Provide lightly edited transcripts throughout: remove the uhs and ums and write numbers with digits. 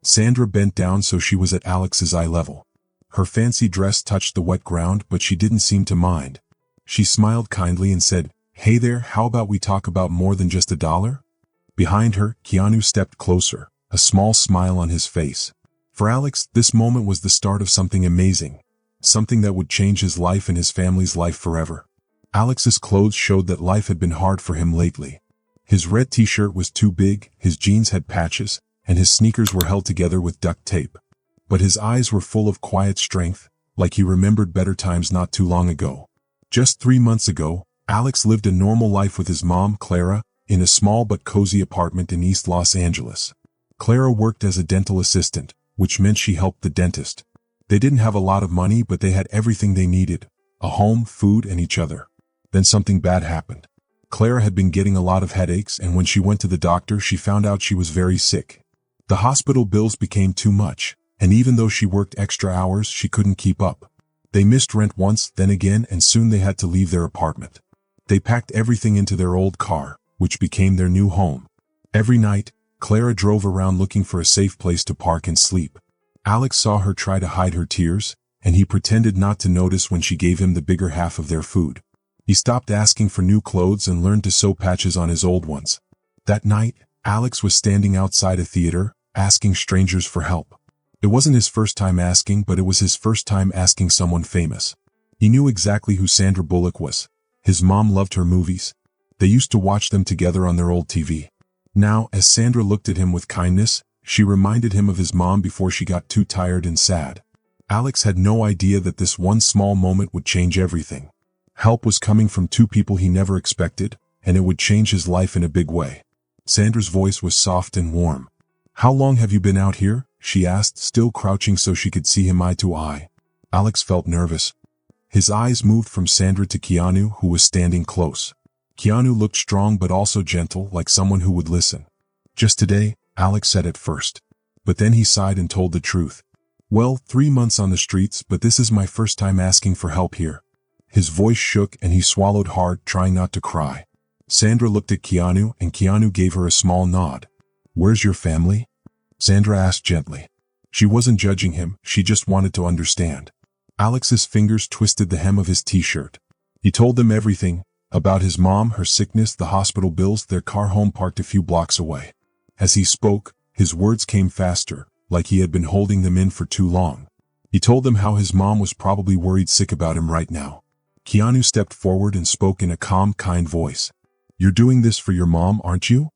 Sandra bent down so she was at Alex's eye level. Her fancy dress touched the wet ground, but she didn't seem to mind. She smiled kindly and said, "Hey there, how about we talk about more than just $1?" Behind her, Keanu stepped closer, a small smile on his face. For Alex, this moment was the start of something amazing. Something that would change his life and his family's life forever. Alex's clothes showed that life had been hard for him lately. His red t-shirt was too big, his jeans had patches, and his sneakers were held together with duct tape. But his eyes were full of quiet strength, like he remembered better times not too long ago. Just 3 months ago, Alex lived a normal life with his mom, Clara, in a small but cozy apartment in East Los Angeles. Clara worked as a dental assistant, which meant she helped the dentist. They didn't have a lot of money, but they had everything they needed: a home, food, and each other. Then something bad happened. Clara had been getting a lot of headaches, and when she went to the doctor, she found out she was very sick. The hospital bills became too much, and even though she worked extra hours, she couldn't keep up. They missed rent once, then again, and soon they had to leave their apartment. They packed everything into their old car, which became their new home. Every night, Clara drove around looking for a safe place to park and sleep. Alex saw her try to hide her tears, and he pretended not to notice when she gave him the bigger half of their food. He stopped asking for new clothes and learned to sew patches on his old ones. That night, Alex was standing outside a theater, asking strangers for help. It wasn't his first time asking, but it was his first time asking someone famous. He knew exactly who Sandra Bullock was. His mom loved her movies. They used to watch them together on their old TV. Now, as Sandra looked at him with kindness, she reminded him of his mom before she got too tired and sad. Alex had no idea that this one small moment would change everything. Help was coming from two people he never expected, and it would change his life in a big way. Sandra's voice was soft and warm. "How long have you been out here?" she asked, still crouching so she could see him eye to eye. Alex felt nervous. His eyes moved from Sandra to Keanu, who was standing close. Keanu looked strong but also gentle, like someone who would listen. "Just today," Alex said at first. But then he sighed and told the truth. "Well, 3 months on the streets, but this is my first time asking for help here." His voice shook and he swallowed hard, trying not to cry. Sandra looked at Keanu, and Keanu gave her a small nod. "Where's your family?" Sandra asked gently. She wasn't judging him, she just wanted to understand. Alex's fingers twisted the hem of his t-shirt. He told them everything, about his mom, her sickness, the hospital bills, their car home parked a few blocks away. As he spoke, his words came faster, like he had been holding them in for too long. He told them how his mom was probably worried sick about him right now. Keanu stepped forward and spoke in a calm, kind voice. "You're doing this for your mom, aren't you?"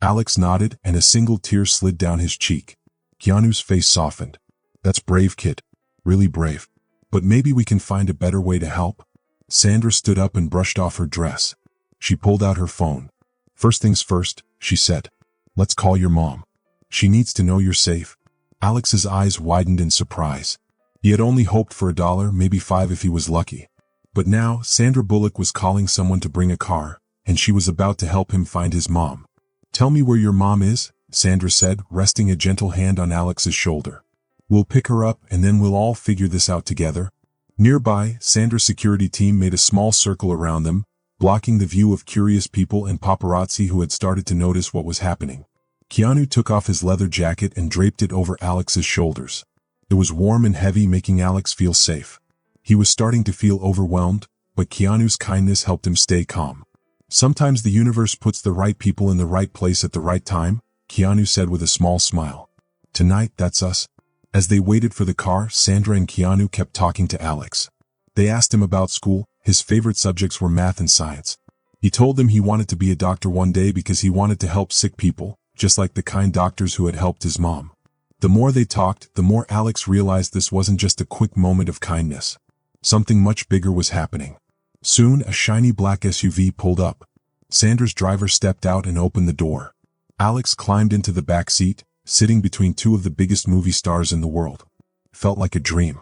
Alex nodded, and a single tear slid down his cheek. Keanu's face softened. "That's brave, kid. Really brave. But maybe we can find a better way to help." Sandra stood up and brushed off her dress. She pulled out her phone. "First things first," she said. "Let's call your mom. She needs to know you're safe." Alex's eyes widened in surprise. He had only hoped for $1, maybe $5 if he was lucky. But now, Sandra Bullock was calling someone to bring a car, and she was about to help him find his mom. "Tell me where your mom is," Sandra said, resting a gentle hand on Alex's shoulder. "We'll pick her up, and then we'll all figure this out together." Nearby, Sandra's security team made a small circle around them, blocking the view of curious people and paparazzi who had started to notice what was happening. Keanu took off his leather jacket and draped it over Alex's shoulders. It was warm and heavy, making Alex feel safe. He was starting to feel overwhelmed, but Keanu's kindness helped him stay calm. "Sometimes the universe puts the right people in the right place at the right time," Keanu said with a small smile. "Tonight, that's us." As they waited for the car, Sandra and Keanu kept talking to Alex. They asked him about school. His favorite subjects were math and science. He told them he wanted to be a doctor one day because he wanted to help sick people, just like the kind doctors who had helped his mom. The more they talked, the more Alex realized this wasn't just a quick moment of kindness. Something much bigger was happening. Soon, a shiny black SUV pulled up. Sandra's driver stepped out and opened the door. Alex climbed into the back seat, sitting between two of the biggest movie stars in the world. Felt like a dream.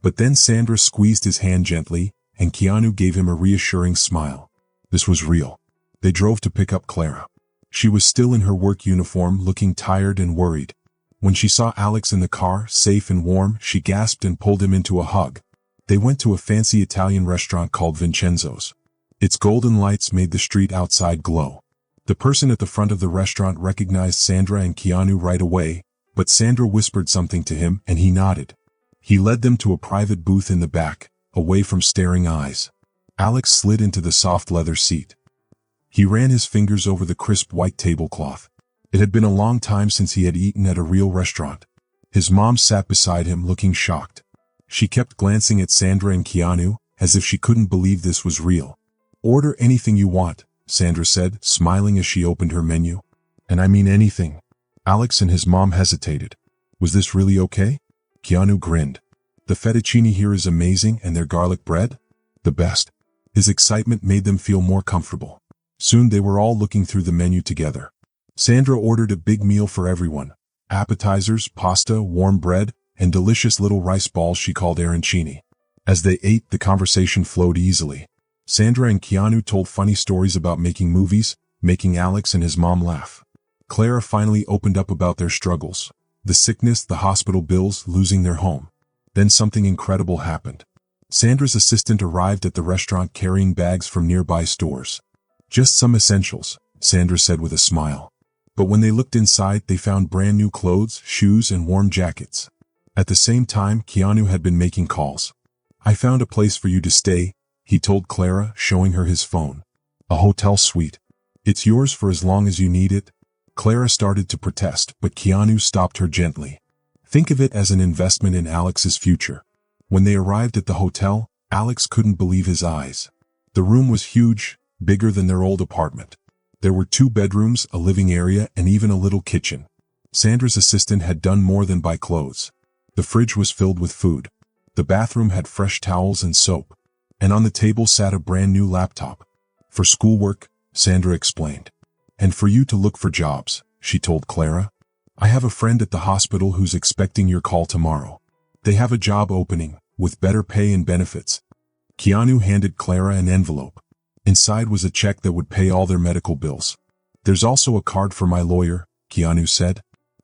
But then Sandra squeezed his hand gently, and Keanu gave him a reassuring smile. This was real. They drove to pick up Clara. She was still in her work uniform, looking tired and worried. When she saw Alex in the car, safe and warm, she gasped and pulled him into a hug. They went to a fancy Italian restaurant called Vincenzo's. Its golden lights made the street outside glow. The person at the front of the restaurant recognized Sandra and Keanu right away, but Sandra whispered something to him and he nodded. He led them to a private booth in the back, away from staring eyes. Alex slid into the soft leather seat. He ran his fingers over the crisp white tablecloth. It had been a long time since he had eaten at a real restaurant. His mom sat beside him looking shocked. She kept glancing at Sandra and Keanu, as if she couldn't believe this was real. "Order anything you want," Sandra said, smiling as she opened her menu. "And I mean anything." Alex and his mom hesitated. "Was this really okay?" Keanu grinned. "The fettuccine here is amazing and their garlic bread? The best." His excitement made them feel more comfortable. Soon they were all looking through the menu together. Sandra ordered a big meal for everyone. Appetizers, pasta, warm bread, and delicious little rice balls she called arancini. As they ate, the conversation flowed easily. Sandra and Keanu told funny stories about making movies, making Alex and his mom laugh. Clara finally opened up about their struggles. The sickness, the hospital bills, losing their home. Then something incredible happened. Sandra's assistant arrived at the restaurant carrying bags from nearby stores. "Just some essentials," Sandra said with a smile. But when they looked inside, they found brand new clothes, shoes, and warm jackets. At the same time, Keanu had been making calls. "I found a place for you to stay," he told Clara, showing her his phone. "A hotel suite. It's yours for as long as you need it." Clara started to protest, but Keanu stopped her gently. "Think of it as an investment in Alex's future." When they arrived at the hotel, Alex couldn't believe his eyes. The room was huge, bigger than their old apartment. There were 2 bedrooms, a living area, and even a little kitchen. Sandra's assistant had done more than buy clothes. The fridge was filled with food. The bathroom had fresh towels and soap. And on the table sat a brand new laptop. "For schoolwork," Sandra explained. "And for you to look for jobs," she told Clara. "I have a friend at the hospital who's expecting your call tomorrow. They have a job opening, with better pay and benefits." Keanu handed Clara an envelope. Inside was a check that would pay all their medical bills. "There's also a card for my lawyer," Keanu said.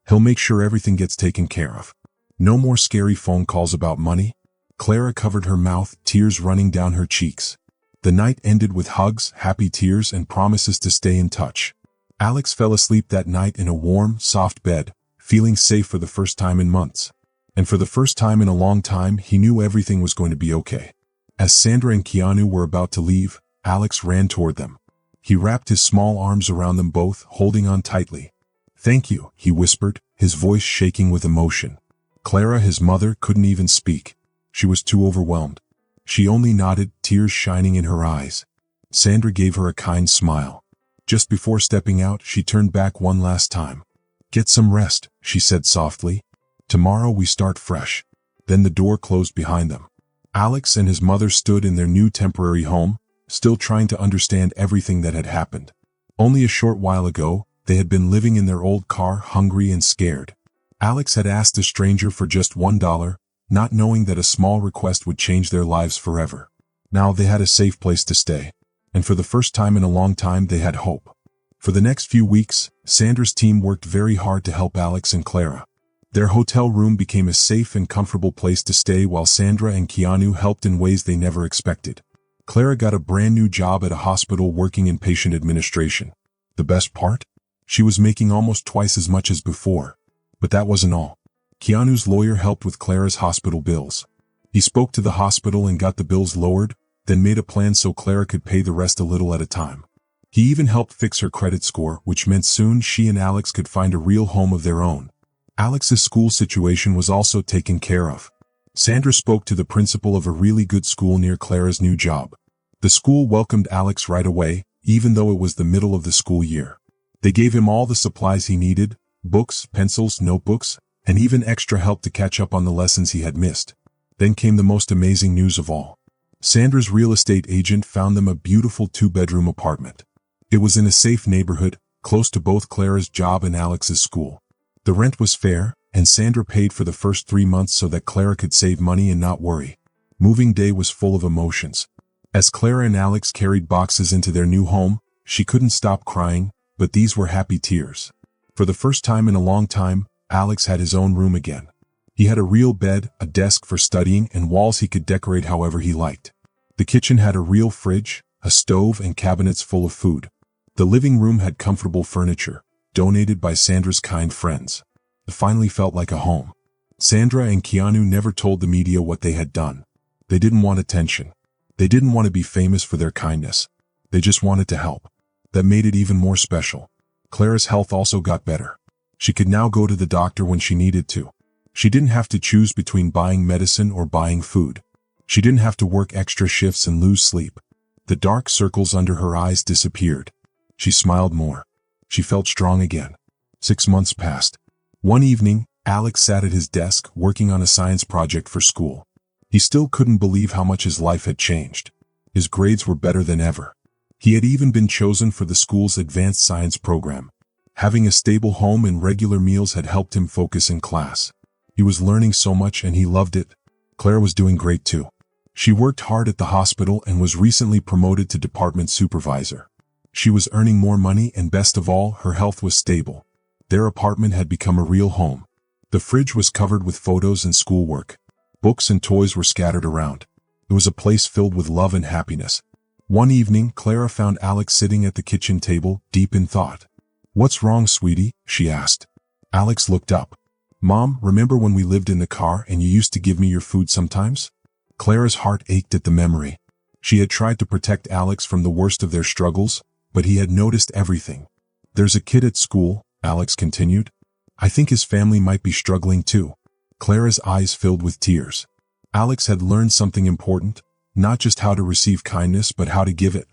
"He'll make sure everything gets taken care of. No more scary phone calls about money." Clara covered her mouth, tears running down her cheeks. The night ended with hugs, happy tears, and promises to stay in touch. Alex fell asleep that night in a warm, soft bed, feeling safe for the first time in months. And for the first time in a long time, he knew everything was going to be okay. As Sandra and Keanu were about to leave, Alex ran toward them. He wrapped his small arms around them both, holding on tightly. "Thank you," he whispered, his voice shaking with emotion. Clara, his mother, couldn't even speak. She was too overwhelmed. She only nodded, tears shining in her eyes. Sandra gave her a kind smile. Just before stepping out, she turned back one last time. "Get some rest," she said softly. "Tomorrow we start fresh." Then the door closed behind them. Alex and his mother stood in their new temporary home, still trying to understand everything that had happened. Only a short while ago, they had been living in their old car, hungry and scared. Alex had asked a stranger for just $1, not knowing that a small request would change their lives forever. Now they had a safe place to stay. And for the first time in a long time, they had hope. For the next few weeks, Sandra's team worked very hard to help Alex and Clara. Their hotel room became a safe and comfortable place to stay while Sandra and Keanu helped in ways they never expected. Clara got a brand new job at a hospital working in patient administration. The best part? She was making almost twice as much as before. But that wasn't all. Keanu's lawyer helped with Clara's hospital bills. He spoke to the hospital and got the bills lowered, then made a plan so Clara could pay the rest a little at a time. He even helped fix her credit score, which meant soon she and Alex could find a real home of their own. Alex's school situation was also taken care of. Sandra spoke to the principal of a really good school near Clara's new job. The school welcomed Alex right away, even though it was the middle of the school year. They gave him all the supplies he needed, books, pencils, notebooks, and even extra help to catch up on the lessons he had missed. Then came the most amazing news of all. Sandra's real estate agent found them a beautiful 2-bedroom apartment. It was in a safe neighborhood, close to both Clara's job and Alex's school. The rent was fair, and Sandra paid for the first 3 months so that Clara could save money and not worry. Moving day was full of emotions. As Clara and Alex carried boxes into their new home, she couldn't stop crying, but these were happy tears. For the first time in a long time, Alex had his own room again. He had a real bed, a desk for studying, and walls he could decorate however he liked. The kitchen had a real fridge, a stove, and cabinets full of food. The living room had comfortable furniture, donated by Sandra's kind friends. It finally felt like a home. Sandra and Keanu never told the media what they had done. They didn't want attention. They didn't want to be famous for their kindness. They just wanted to help. That made it even more special. Clara's health also got better. She could now go to the doctor when she needed to. She didn't have to choose between buying medicine or buying food. She didn't have to work extra shifts and lose sleep. The dark circles under her eyes disappeared. She smiled more. She felt strong again. 6 months passed. One evening, Alex sat at his desk working on a science project for school. He still couldn't believe how much his life had changed. His grades were better than ever. He had even been chosen for the school's advanced science program. Having a stable home and regular meals had helped him focus in class. He was learning so much and he loved it. Clara was doing great too. She worked hard at the hospital and was recently promoted to department supervisor. She was earning more money and best of all, her health was stable. Their apartment had become a real home. The fridge was covered with photos and schoolwork. Books and toys were scattered around. It was a place filled with love and happiness. One evening, Clara found Alex sitting at the kitchen table, deep in thought. "What's wrong, sweetie?" she asked. Alex looked up. "Mom, remember when we lived in the car and you used to give me your food sometimes?" Clara's heart ached at the memory. She had tried to protect Alex from the worst of their struggles, but he had noticed everything. "There's a kid at school," Alex continued. "I think his family might be struggling too." Clara's eyes filled with tears. Alex had learned something important, not just how to receive kindness but how to give it.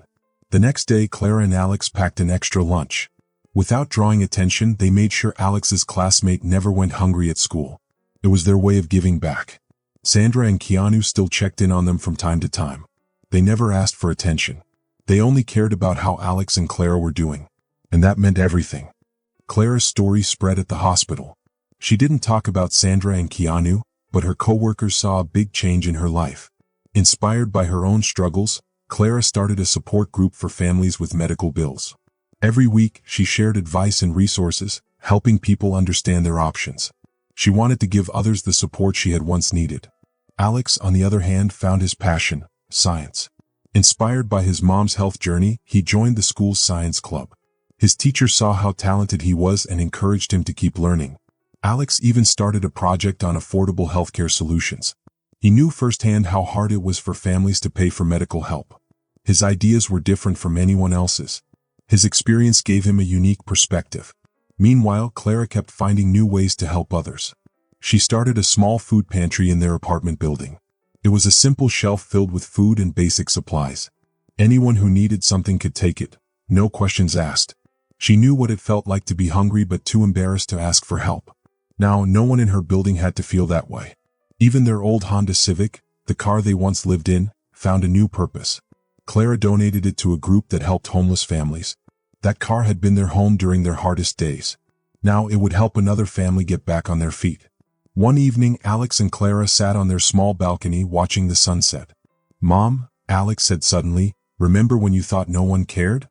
The next day, Clara and Alex packed an extra lunch. Without drawing attention, they made sure Alex's classmate never went hungry at school. It was their way of giving back. Sandra and Keanu still checked in on them from time to time. They never asked for attention. They only cared about how Alex and Clara were doing. And that meant everything. Clara's story spread at the hospital. She didn't talk about Sandra and Keanu, but her coworkers saw a big change in her life. Inspired by her own struggles, Clara started a support group for families with medical bills. Every week, she shared advice and resources, helping people understand their options. She wanted to give others the support she had once needed. Alex, on the other hand, found his passion, science. Inspired by his mom's health journey, he joined the school's science club. His teacher saw how talented he was and encouraged him to keep learning. Alex even started a project on affordable healthcare solutions. He knew firsthand how hard it was for families to pay for medical help. His ideas were different from anyone else's. His experience gave him a unique perspective. Meanwhile, Clara kept finding new ways to help others. She started a small food pantry in their apartment building. It was a simple shelf filled with food and basic supplies. Anyone who needed something could take it, no questions asked. She knew what it felt like to be hungry but too embarrassed to ask for help. Now, no one in her building had to feel that way. Even their old Honda Civic, the car they once lived in, found a new purpose. Clara donated it to a group that helped homeless families. That car had been their home during their hardest days. Now it would help another family get back on their feet. One evening, Alex and Clara sat on their small balcony watching the sunset. "Mom," Alex said suddenly, "remember when you thought no one cared?"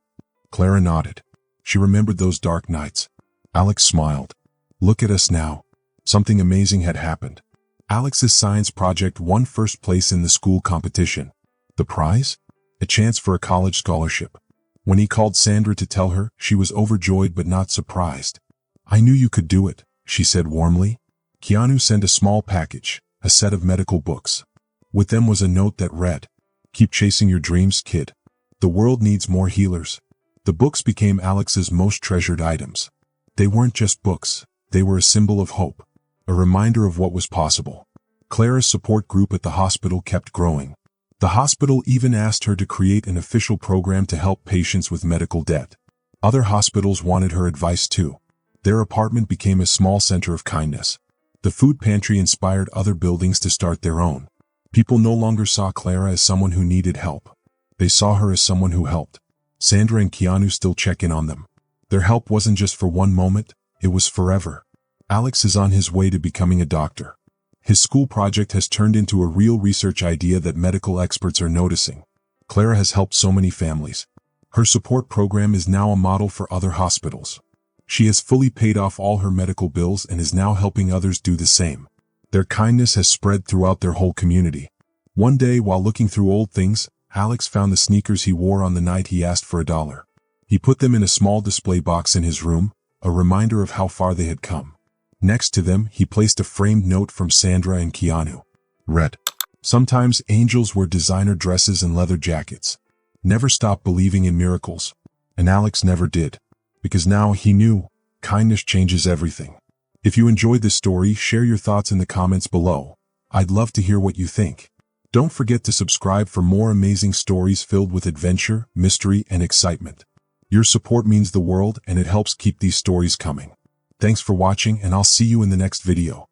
Clara nodded. She remembered those dark nights. Alex smiled. "Look at us now." Something amazing had happened. Alex's science project won first place in the school competition. The prize? A chance for a college scholarship. When he called Sandra to tell her, she was overjoyed but not surprised. "I knew you could do it," she said warmly. Keanu sent a small package, a set of medical books. With them was a note that read, "Keep chasing your dreams, kid. The world needs more healers." The books became Alex's most treasured items. They weren't just books, they were a symbol of hope, a reminder of what was possible. Clara's support group at the hospital kept growing. The hospital even asked her to create an official program to help patients with medical debt. Other hospitals wanted her advice too. Their apartment became a small center of kindness. The food pantry inspired other buildings to start their own. People no longer saw Clara as someone who needed help. They saw her as someone who helped. Sandra and Keanu still check in on them. Their help wasn't just for one moment, it was forever. Alex is on his way to becoming a doctor. His school project has turned into a real research idea that medical experts are noticing. Clara has helped so many families. Her support program is now a model for other hospitals. She has fully paid off all her medical bills and is now helping others do the same. Their kindness has spread throughout their whole community. One day, while looking through old things, Alex found the sneakers he wore on the night he asked for $1. He put them in a small display box in his room, a reminder of how far they had come. Next to them, he placed a framed note from Sandra and Keanu. Read, "Sometimes angels wear designer dresses and leather jackets. Never stop believing in miracles." And Alex never did. Because now he knew, kindness changes everything. If you enjoyed this story, share your thoughts in the comments below. I'd love to hear what you think. Don't forget to subscribe for more amazing stories filled with adventure, mystery, and excitement. Your support means the world and it helps keep these stories coming. Thanks for watching, and I'll see you in the next video.